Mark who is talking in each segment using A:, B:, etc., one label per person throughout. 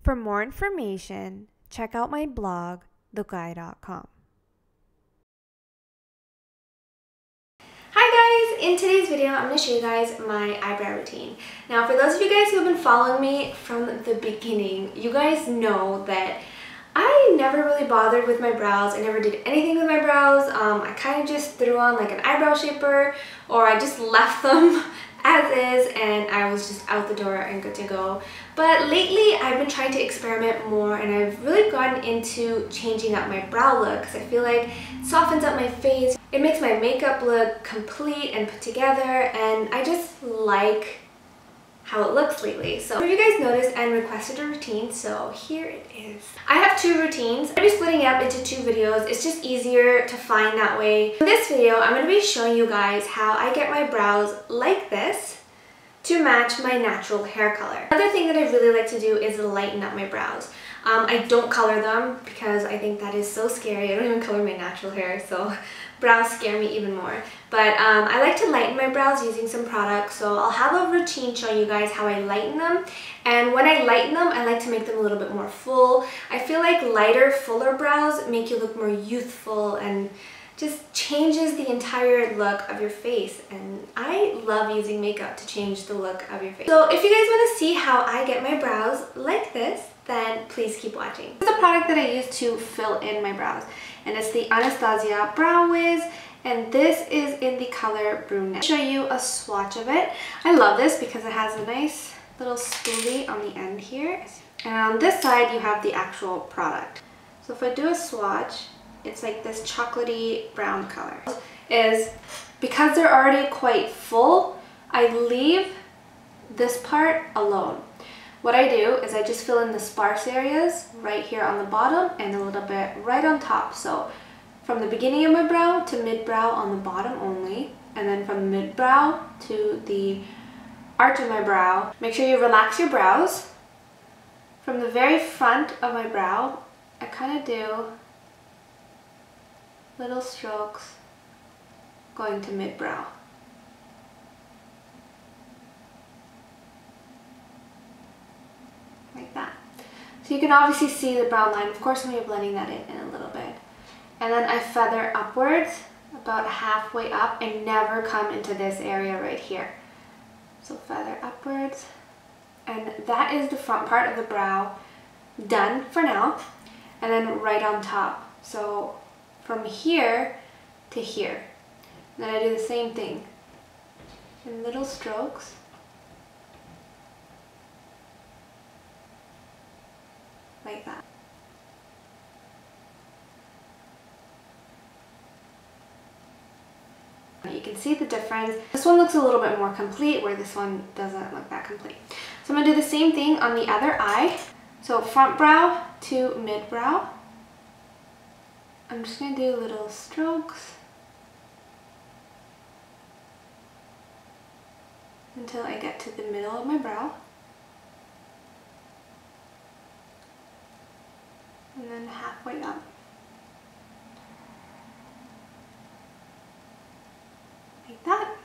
A: For more information, check out my blog, thukai.com.
B: Hi guys! In today's video, I'm going to show you guys my eyebrow routine. Now, for those of you guys who have been following me from the beginning, you guys know that I never really bothered with my brows. I never did anything with my brows. I kind of just threw on like an eyebrow shaper, or I just left them as is and I was just out the door and good to go. But lately I've been trying to experiment more, and I've really gotten into changing up my brow look because I feel like it softens up my face. It makes my makeup look complete and put together, and I just like how it looks lately. So if you guys noticed and requested a routine, so here it is. I have two routines. I'm going to be splitting it up into two videos. It's just easier to find that way. In this video, I'm going to be showing you guys how I get my brows like this to match my natural hair color. Another thing that I really like to do is lighten up my brows. I don't color them because I think that is so scary. I don't even color my natural hair, so brows scare me even more. But I like to lighten my brows using some products, so I'll have a routine showing you guys how I lighten them. And when I lighten them, I like to make them a little bit more full. I feel like lighter, fuller brows make you look more youthful and just changes the entire look of your face, and I love using makeup to change the look of your face. So if you guys want to see how I get my brows like this, then please keep watching. This is a product that I use to fill in my brows, and it's the Anastasia Brow Wiz, and this is in the color brunette. I'll show you a swatch of it. I love this because it has a nice little spoolie on the end here, and on this side you have the actual product. So if I do a swatch, it's like this chocolatey brown color. Is because they're already quite full, I leave this part alone. What I do is I just fill in the sparse areas right here on the bottom and a little bit right on top. So from the beginning of my brow to mid-brow on the bottom only, and then from mid-brow to the arch of my brow. Make sure you relax your brows. From the very front of my brow, I kind of do little strokes going to mid-brow. Like that. So you can obviously see the brown line. Of course, when you're blending that in a little bit. And then I feather upwards about halfway up and never come into this area right here. So feather upwards. And that is the front part of the brow done for now. And then right on top. So from here to here. And then I do the same thing in little strokes. Like that. You can see the difference. This one looks a little bit more complete, where this one doesn't look that complete. So I'm going to do the same thing on the other eye. So front brow to mid brow. I'm just going to do little strokes until I get to the middle of my brow. And then halfway up. Like that.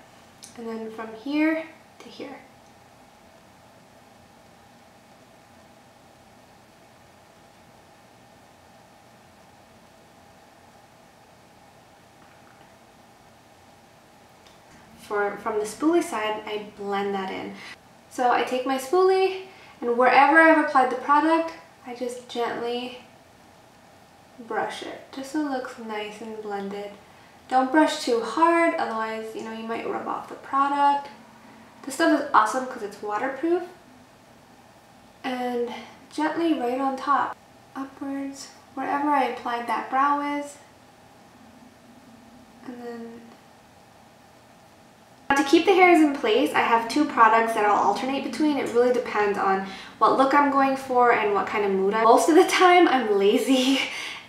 B: And then from here to here. From the spoolie side, I blend that in. So I take my spoolie, and wherever I've applied the product, I just gently brush it, just so it looks nice and blended. Don't brush too hard, otherwise, you know, you might rub off the product. This stuff is awesome because it's waterproof. And gently right on top, upwards, wherever I applied that brow is. And then to keep the hairs in place, I have two products that I'll alternate between. It really depends on what look I'm going for and what kind of mood I'm in. Most of the time, I'm lazy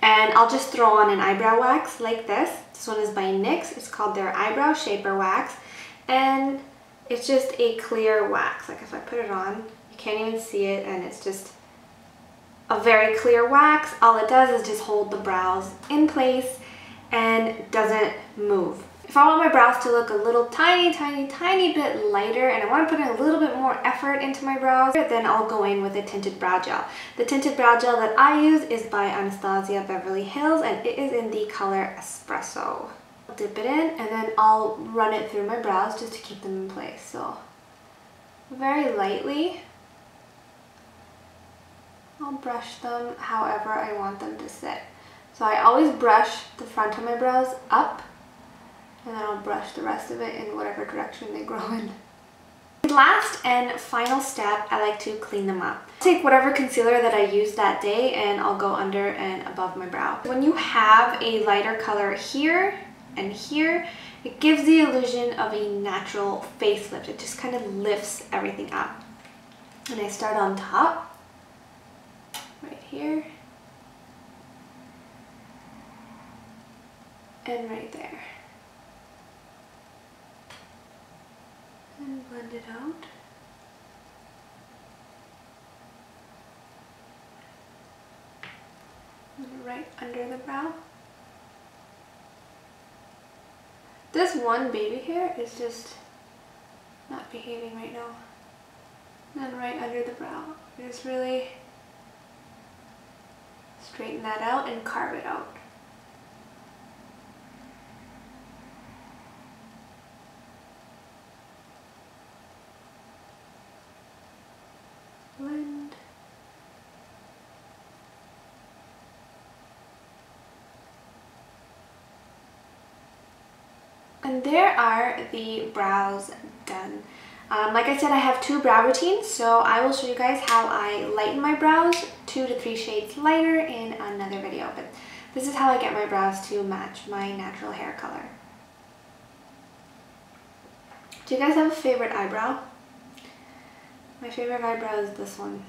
B: and I'll just throw on an eyebrow wax like this. This one is by NYX. It's called their Eyebrow Shaper Wax, and it's just a clear wax. Like if I put it on, you can't even see it, and it's just a very clear wax. All it does is just hold the brows in place and doesn't move. If I want my brows to look a little tiny bit lighter and I want to put in a little bit more effort into my brows, then I'll go in with a tinted brow gel. The tinted brow gel that I use is by Anastasia Beverly Hills and it is in the color Espresso. I'll dip it in and then I'll run it through my brows just to keep them in place. So very lightly, I'll brush them however I want them to sit. So I always brush the front of my brows up, and then I'll brush the rest of it in whatever direction they grow in. The last and final step, I like to clean them up. Take whatever concealer that I used that day and I'll go under and above my brow. When you have a lighter color here and here, it gives the illusion of a natural facelift. It just kind of lifts everything up. And I start on top, right here, and right there. And blend it out. And right under the brow. This one baby hair is just not behaving right now. And then right under the brow. Just really straighten that out and carve it out. Blend. And there are the brows done. Like I said, I have 2 brow routines, so I will show you guys how I lighten my brows 2 to 3 shades lighter in another video. But this is how I get my brows to match my natural hair color. Do you guys have a favorite eyebrow? My favorite eyebrow is this one.